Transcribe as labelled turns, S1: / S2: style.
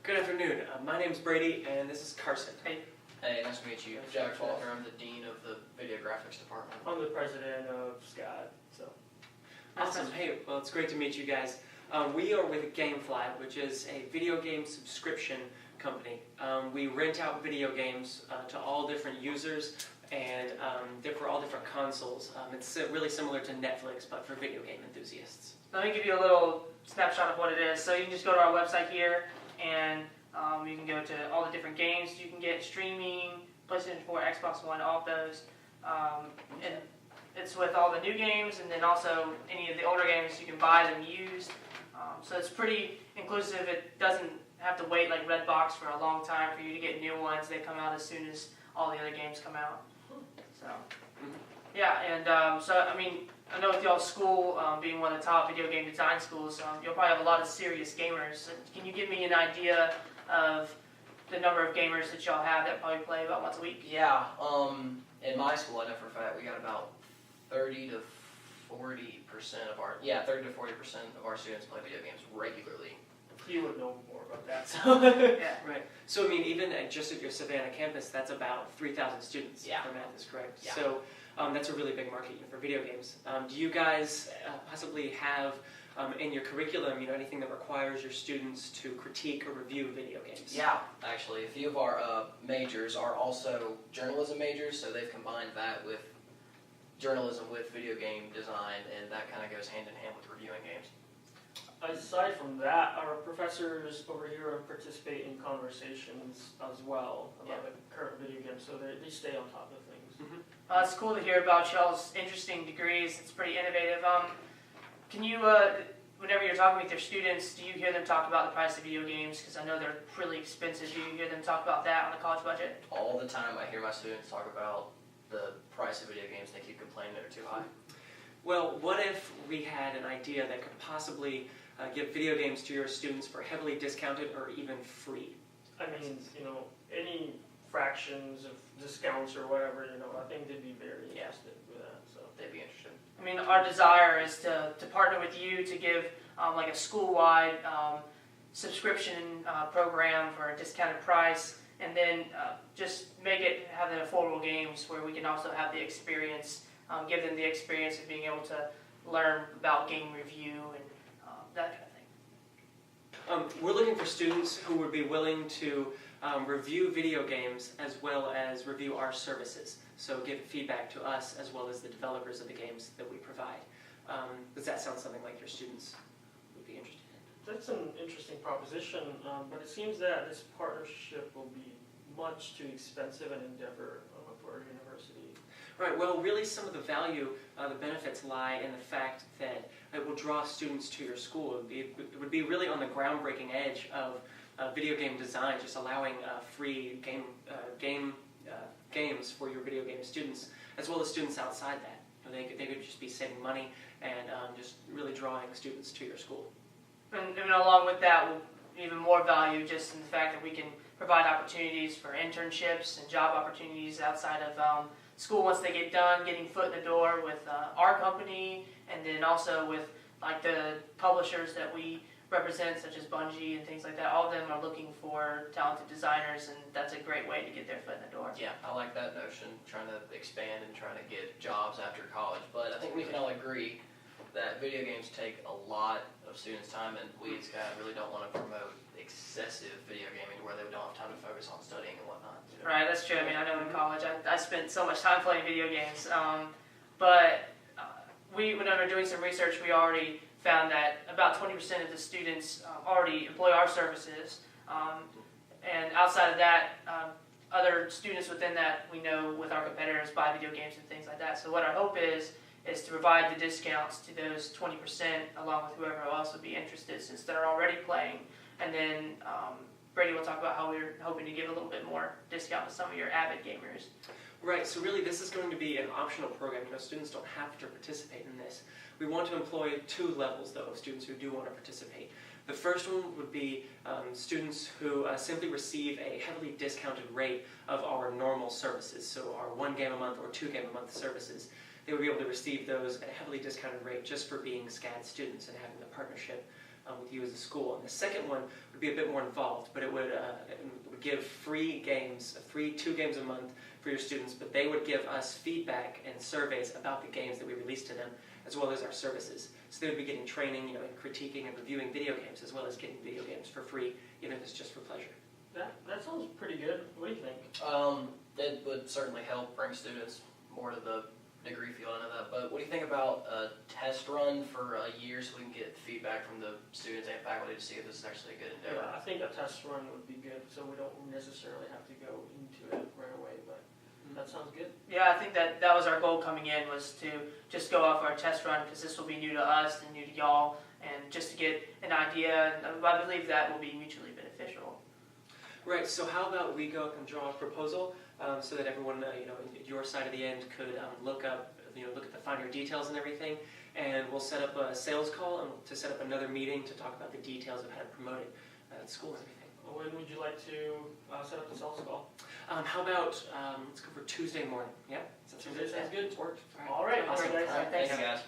S1: Good afternoon. My name's Brady, and this is Carson.
S2: Hey.
S3: Hey, nice to meet you. Jack Faulkner, I'm the Dean of the Video Graphics Department.
S2: I'm the president of SCAD, so.
S1: Awesome. Hey, well, it's great to meet you guys. We are with Gamefly, which is a video game subscription company. We rent out video games to all different users and for all different consoles. It's really similar to Netflix, but for video game enthusiasts.
S2: Let me give you a little snapshot of what it is. So you can just go to our website here, and you can go to all the different games you can get streaming, PlayStation 4, Xbox One, all of those. And it's with all the new games, and then also any of the older games you can buy them used. So it's pretty inclusive. It doesn't have to wait like Redbox for a long time for you to get new ones. They come out as soon as all the other games come out. So yeah, and so I mean, I know with y'all's school being one of the top video game design schools, you'll probably have a lot of serious gamers. Can you give me an idea of the number of gamers that y'all have that probably play about once a week?
S3: Yeah, in my school, I know for a fact we got about 30 to 40% of our 30 to 40% of our students play video games regularly.
S2: You would know more about that. So
S1: Yeah, right. So I mean, even just at your Savannah campus, that's about 3,000 students.
S3: Yeah.
S1: If my math is correct.
S3: Yeah.
S1: So that's a really big market for video games. Do you guys possibly have in your curriculum, anything that requires your students to critique or review video games?
S3: Yeah, actually, a few of our majors are also journalism majors, so they've combined that with journalism with video game design, and that kind of goes hand in hand with reviewing games.
S4: Aside from that, our professors over here participate in conversations as well about the current video games, so they stay on top of things.
S1: Mm-hmm.
S2: It's cool to hear about y'all's interesting degrees. It's pretty innovative. Can you, whenever you're talking with your students, do you hear them talk about the price of video games? Because I know they're really expensive. Do you hear them talk about that on the college budget?
S3: All the time I hear my students talk about the price of video games, and they keep complaining they're too high.
S1: Well, what if we had an idea that could possibly give video games to your students for heavily discounted or even free?
S4: I mean, any fractions of discounts or whatever, I think they'd be very interested with that. So
S3: They'd be interested.
S2: I mean, our desire is to partner with you to give like a school-wide subscription program for a discounted price, and then just have the affordable games where we can also have the experience, give them the experience of being able to learn about game review and that kind of thing.
S1: We're looking for students who would be willing to review video games as well as review our services. So give feedback to us as well as the developers of the games that we provide. Does that sound something like your students would be interested in?
S4: that's an interesting proposition, but it seems that this partnership will be much too expensive an endeavor for a university.
S1: Right, well really some of the value, the benefits lie in the fact that it will draw students to your school. It would be really on the groundbreaking edge of video game design, just allowing free games for your video game students, as well as students outside that. They could just be saving money and just really drawing students to your school.
S2: And along with that, even more value just in the fact that we can provide opportunities for internships and job opportunities outside of school once they get done, getting foot in the door with our company, and then also with like the publishers that we represent, such as Bungie and things like that. All of them are looking for talented designers, and that's a great way to get their foot in the door.
S3: Yeah, I like that notion, trying to expand and trying to get jobs after college. But I think we can all agree that video games take a lot of students' time, and we as SCAD really don't want to promote excessive video gaming where they don't have time to focus on studying and whatnot.
S2: Right, that's true. I mean, I know in college I spent so much time playing video games, but whenever doing some research, we already found that about 20% of the students already employ our services, and outside of that, other students within that we know with our competitors buy video games and things like that. So what our hope is to provide the discounts to those 20% along with whoever else would be interested since they're already playing. And then Brady will talk about how we're hoping to give a little bit more discount to some of your avid gamers.
S1: Right, so really this is going to be an optional program. Students don't have to participate in this. We want to employ two levels, though, of students who do want to participate. The first one would be students who simply receive a heavily discounted rate of our normal services, so our 1 game a month or 2 game a month services. They would be able to receive those at a heavily discounted rate just for being SCAD students and having the partnership with you as a school. And the second one would be a bit more involved, but it would give free games, 2 games a month for your students, but they would give us feedback and surveys about the games that we release to them, as well as our services. So they would be getting training, in critiquing and reviewing video games, as well as getting video games for free, even if it's just for pleasure.
S4: That sounds pretty good. What do you think?
S3: It would certainly help bring students more to the degree field into that. But what do you think about a test run for a year so we can get feedback from the students and faculty to see if this is actually a good endeavor?
S4: Yeah, I think a test run would be good, so we don't necessarily have to go into it right away, but that sounds good.
S2: Yeah, I think that was our goal coming in, was to just go off our test run, because this will be new to us and new to y'all, and just to get an idea, and I believe that will be mutually beneficial.
S1: Right, so how about we go up and draw a proposal so that everyone, your side of the end could look up, look at the finer details and everything, and we'll set up a sales call and to set up another meeting to talk about the details of how to promote it at school and everything.
S4: When would you like to set up the sales call?
S1: How about, let's go for Tuesday morning, yeah? Does that sound
S4: Tuesday sounds good.
S1: Worked.
S4: All right,
S1: Awesome.
S4: guys.
S3: All right, thanks, guys.